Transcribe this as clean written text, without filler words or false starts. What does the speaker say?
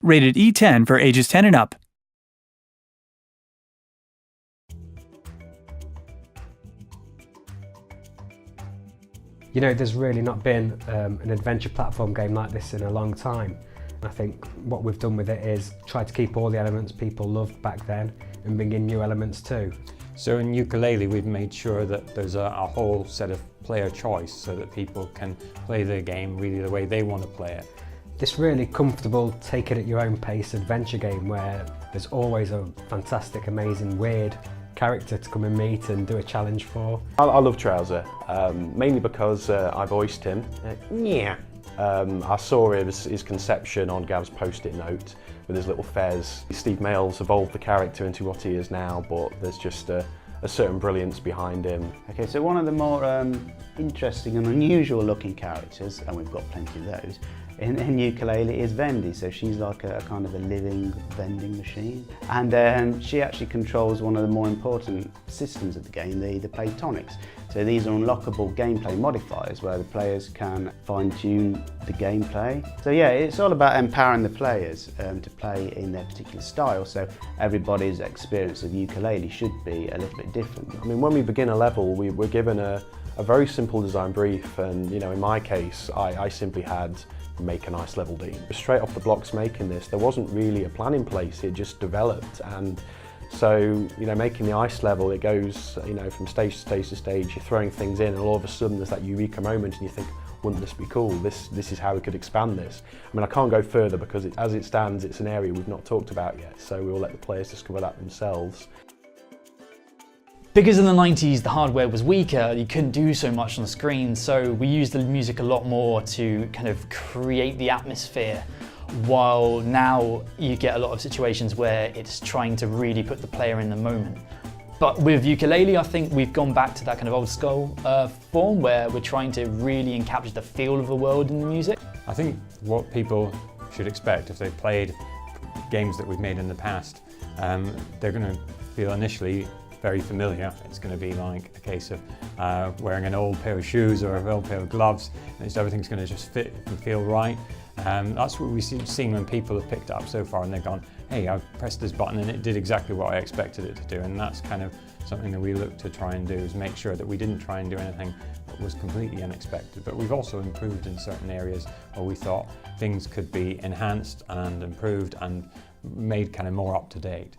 rated E10 for ages 10 and up. You know, there's really not been an adventure platform game like this in a long time. I think what we've done with it is try to keep all the elements people loved back then and bring in new elements too. So in Yooka-Laylee we've made sure that there's a whole set of player choice so that people can play the game really the way they want to play it. This really comfortable, take it at your own pace adventure game where there's always a fantastic, amazing, weird character to come and meet and do a challenge for. I love Trouser, mainly because I voiced him. I saw his conception on Gav's post-it note with his little fez. Steve Mail's evolved the character into what he is now, but there's just a certain brilliance behind him. Okay, so one of the more interesting and unusual looking characters, and we've got plenty of those, in Yooka-Laylee is Vendy. So she's like a kind of a living vending machine. And she actually controls one of the more important systems of the game, the Playtonics. So these are unlockable gameplay modifiers where the players can fine-tune the gameplay. So yeah, it's all about empowering the players to play in their particular style. So everybody's experience of Yooka-Laylee should be a little bit different. I mean, when we begin a level, we're given a very simple design brief, and you know, in my case, I simply had make a nice level D. Straight off the blocks making this, there wasn't really a plan in place, it just developed. And so, you know, making the ice level, it goes, you know, from stage to stage to stage, you're throwing things in and all of a sudden there's that eureka moment and you think, wouldn't this be cool? This is how we could expand this. I mean, I can't go further because as it stands, it's an area we've not talked about yet, so we will let the players discover that themselves. Because in the 90s the hardware was weaker, you couldn't do so much on the screen, so we used the music a lot more to kind of create the atmosphere, while now you get a lot of situations where it's trying to really put the player in the moment. But with Yooka-Laylee, I think we've gone back to that kind of old school form where we're trying to really encapture the feel of the world in the music. I think what people should expect if they've played games that we've made in the past, they're going to feel initially very familiar. It's going to be like a case of wearing an old pair of shoes or an old pair of gloves, and everything's going to just fit and feel right. That's what we've seen when people have picked it up so far and they've gone, hey, I've pressed this button and it did exactly what I expected it to do, and that's kind of something that we look to try and do, is make sure that we didn't try and do anything that was completely unexpected, but we've also improved in certain areas where we thought things could be enhanced and improved and made kind of more up to date.